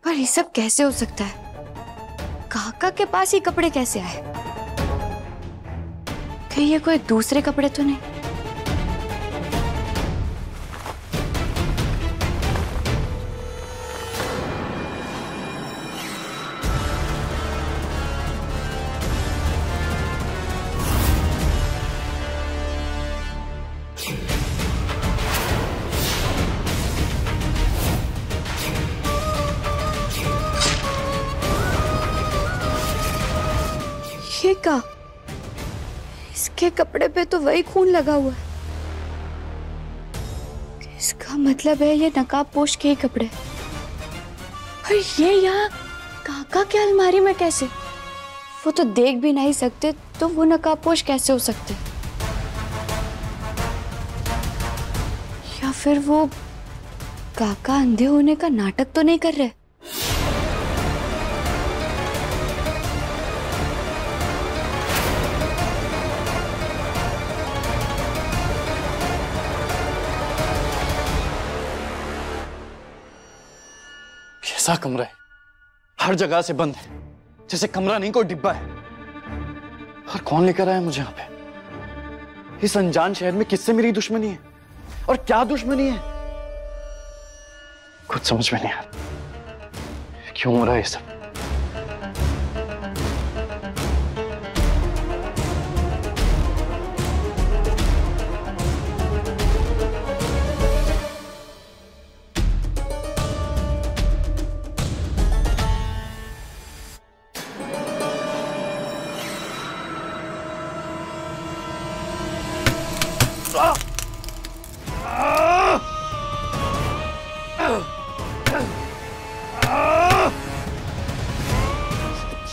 पर ये सब कैसे हो सकता है? काका के पास ये कपड़े कैसे आए? कहीं ये कोई दूसरे कपड़े तो नहीं? ये क्या? इसके कपड़े पे तो वही खून लगा हुआ है। इसका मतलब है ये नकाबपोश के ही कपड़े। पर ये यहाँ काका के अलमारी में कैसे? वो तो देख भी नहीं सकते, तो वो नकाबपोश कैसे हो सकते? या फिर वो काका अंधे होने का नाटक तो नहीं कर रहे? कैसा कमरा है? हर जगह से बंद है, जैसे कमरा नहीं कोई डिब्बा है। और कौन लेकर आया मुझे यहाँ पे? इस अनजान शहर में किससे मेरी दुश्मनी है और क्या दुश्मनी है? कुछ समझ में नहीं आ रहा। क्यों हो रहा है ये सब?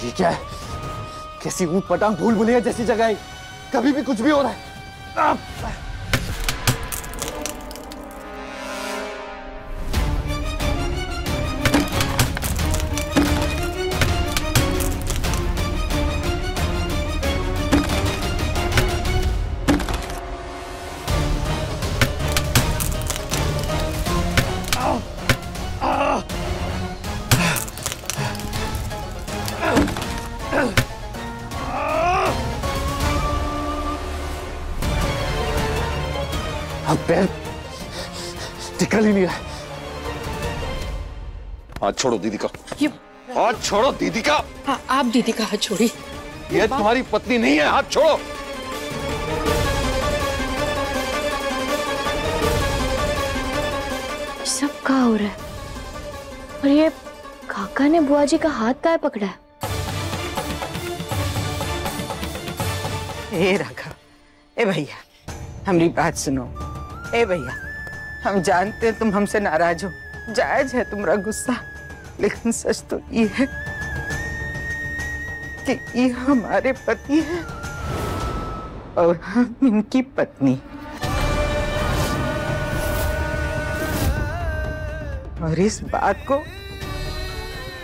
ठीक है, कैसी ऊट पटांग भूल भुलैया जैसी जगह है, कभी भी कुछ भी हो रहा है। अब पैर टिकल ही नहीं रहा। हाथ छोड़ो दीदी का। हाथ छोड़ो दीदी का। आप दीदी का हाथ छोड़िए। ये तुम्हारी पत्नी नहीं है, हाथ छोड़ो। सब क्या हो रहा है? और ये काका ने बुआ जी का हाथ काहे पकड़ा है? ए राघव, ए भैया, हमारी बात सुनो। ए भैया, हम जानते हैं तुम हमसे नाराज हो, जायज है तुम्हारा गुस्सा, लेकिन सच तो ये है कि ये हमारे पति है और हम इनकी पत्नी, और इस बात को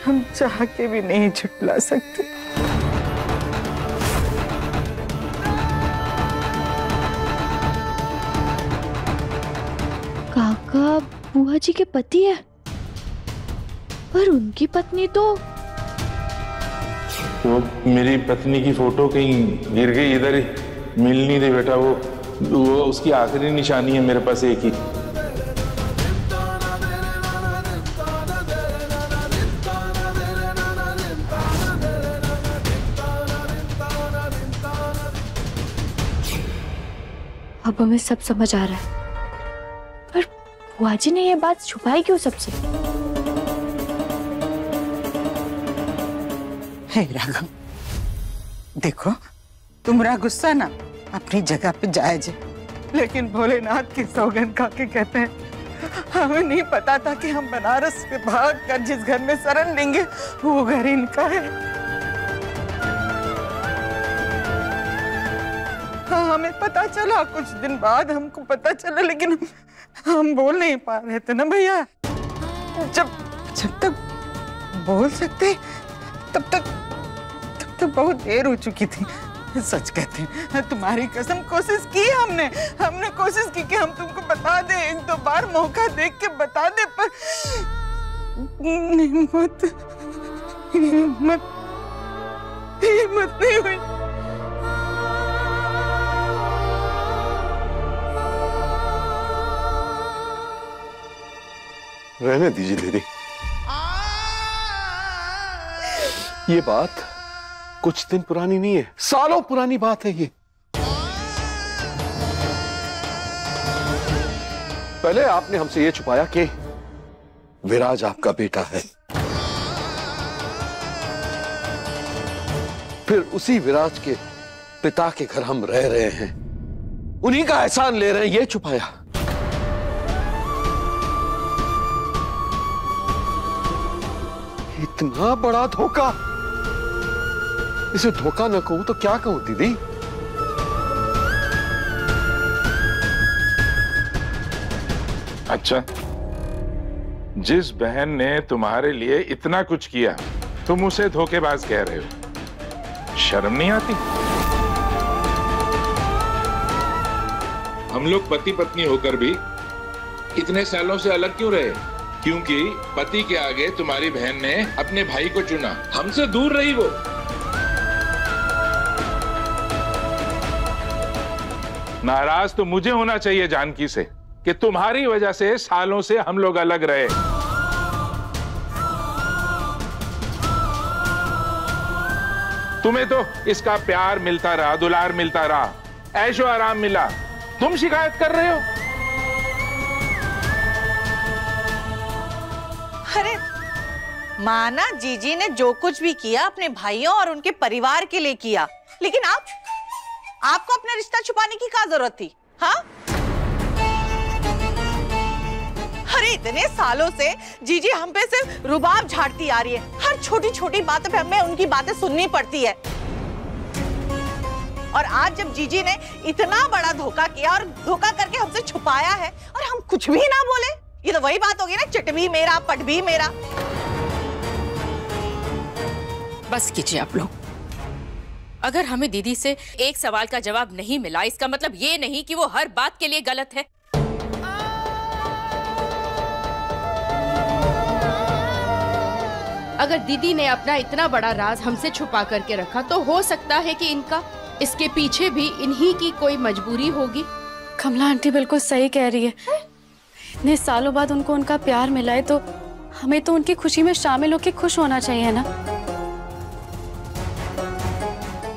हम चाह के भी नहीं झुठला सकते। काका बुआ जी के पति है, पर उनकी पत्नी तो वो मेरी पत्नी की फोटो कहीं गिर गई, इधर ही मिल नहीं रही बेटा। वो उसकी आखिरी निशानी है मेरे पास एक ही। अब हमें सब समझ आ रहा है, पर बुआ जी ने ये बात छुपाई क्यों सबसे? हे राघव, देखो तुम्हारा गुस्सा ना अपनी जगह पे जायज है, लेकिन भोलेनाथ की सौगंध खा के कहते हैं हमें नहीं पता था कि हम बनारस से भाग कर जिस घर में शरण लेंगे वो घर इनका है। हाँ, हमें पता चला, कुछ दिन बाद हमको पता चला, लेकिन हम बोल नहीं पा रहे थे ना भैया। जब तक बोल सकते तब तक बहुत देर हो चुकी थी। सच कहते हैं, तुम्हारी कसम कोशिश की हमने कोशिश की कि हम तुमको बता दें, एक दो बार मौका देख के बता दे, पर हिम्मत नहीं हुई। रहने दीजिए दीदी, ये बात कुछ दिन पुरानी नहीं है, सालों पुरानी बात है ये। पहले आपने हमसे ये छुपाया कि विराज आपका बेटा है, फिर उसी विराज के पिता के घर हम रह रहे हैं, उन्हीं का एहसान ले रहे हैं, ये छुपाया। इतना बड़ा धोखा, इसे धोखा न कहूं तो क्या कहूं दीदी? अच्छा, जिस बहन ने तुम्हारे लिए इतना कुछ किया, तुम उसे धोखेबाज कह रहे हो? शर्म नहीं आती? हम लोग पति पत्नी होकर भी इतने सालों से अलग क्यों रहे? क्योंकि पति के आगे तुम्हारी बहन ने अपने भाई को चुना, हमसे दूर रही वो। नाराज तो मुझे होना चाहिए जानकी से कि तुम्हारी वजह से सालों से हम लोग अलग रहे। तुम्हें तो इसका प्यार मिलता रहा, दुलार मिलता रहा, ऐशो आराम मिला, तुम शिकायत कर रहे हो? अरे माना जीजी ने जो कुछ भी किया अपने भाइयों और उनके परिवार के लिए किया, लेकिन आपको अपना रिश्ता छुपाने की क्या जरूरत थी? हाँ, अरे इतने सालों से जीजी हम पे सिर्फ रुबाब झाड़ती आ रही है, हर छोटी छोटी बातों पे हमें उनकी बातें सुननी पड़ती है। और आज जब जीजी ने इतना बड़ा धोखा किया और धोखा करके हमसे छुपाया है और हम कुछ भी ना बोले, ये तो वही बात होगी ना, चिट भी मेरा पट भी मेरा। बस कीजिए आप लोग। अगर हमें दीदी से एक सवाल का जवाब नहीं मिला, इसका मतलब ये नहीं कि वो हर बात के लिए गलत है। अगर दीदी ने अपना इतना बड़ा राज हमसे छुपा करके रखा, तो हो सकता है कि इसके पीछे भी इन्हीं की कोई मजबूरी होगी। कमला आंटी बिल्कुल सही कह रही है। इतने सालों बाद उनको उनका प्यार मिला है, तो हमें तो उनकी खुशी में शामिल होकर खुश होना चाहिए ना।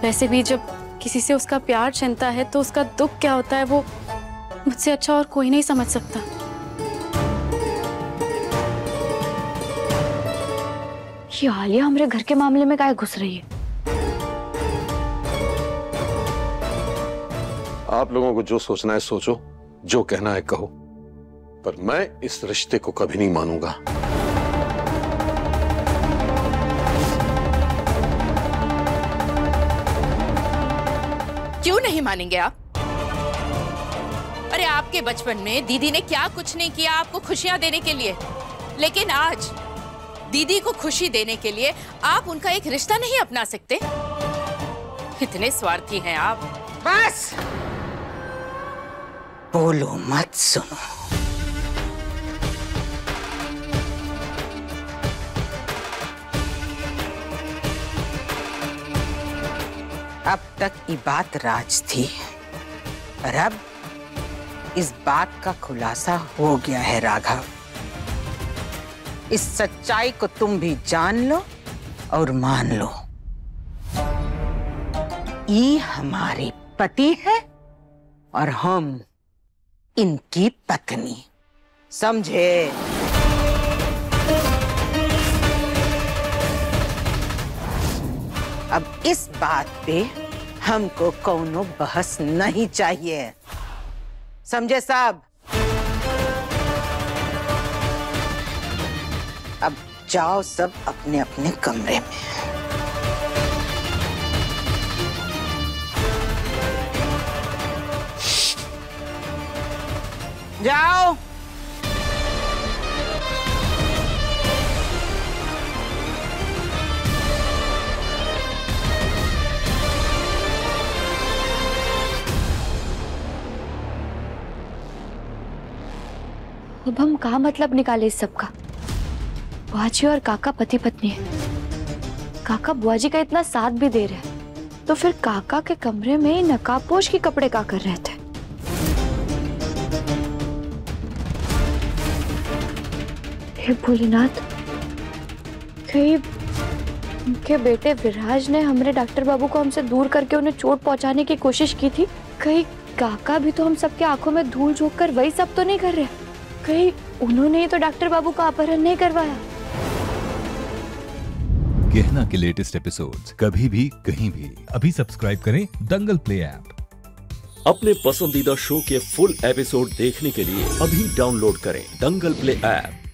वैसे भी जब किसी से उसका प्यार छिनता है तो उसका दुख क्या होता है वो मुझसे अच्छा और कोई नहीं समझ सकता। ये आलिया हमारे घर के मामले में काहे घुस रही है? आप लोगों को जो सोचना है सोचो, जो कहना है कहो, पर मैं इस रिश्ते को कभी नहीं मानूंगा। क्यों नहीं मानेंगे आप? अरे आपके बचपन में दीदी ने क्या कुछ नहीं किया आपको खुशियां देने के लिए, लेकिन आज दीदी को खुशी देने के लिए आप उनका एक रिश्ता नहीं अपना सकते? इतने स्वार्थी हैं आप। बस बोलो मत, सुनो। अब तक ये बात राज थी, और अब इस बात का खुलासा हो गया है राघव। इस सच्चाई को तुम भी जान लो और मान लो। ये हमारे पति है और हम इनकी पत्नी, समझे? अब इस बात पे हमको कोनो बहस नहीं चाहिए, समझे साहब? अब जाओ सब अपने अपने कमरे में। जाओ। अब हम कहाँ मतलब निकाले इस सब का? बुआजी और काका पति पत्नी है। काका बुआजी का इतना साथ भी दे रहे हैं, तो फिर काका के कमरे में नकाबपोश के कपड़े का कर रहे थे? हे भोलेनाथ, कहीं उनके बेटे विराज ने हमारे डॉक्टर बाबू को हमसे दूर करके उन्हें चोट पहुंचाने की कोशिश की थी? कहीं काका भी तो हम सबके आंखों में धूल झोंक कर वही सब तो नहीं कर रहे? कहीं उन्होंने ही तो डॉक्टर बाबू का अपहरण नहीं करवाया? गहना के लेटेस्ट एपिसोड्स कभी भी कहीं भी अभी सब्सक्राइब करें दंगल प्ले ऐप। अपने पसंदीदा शो के फुल एपिसोड देखने के लिए अभी डाउनलोड करें दंगल प्ले ऐप।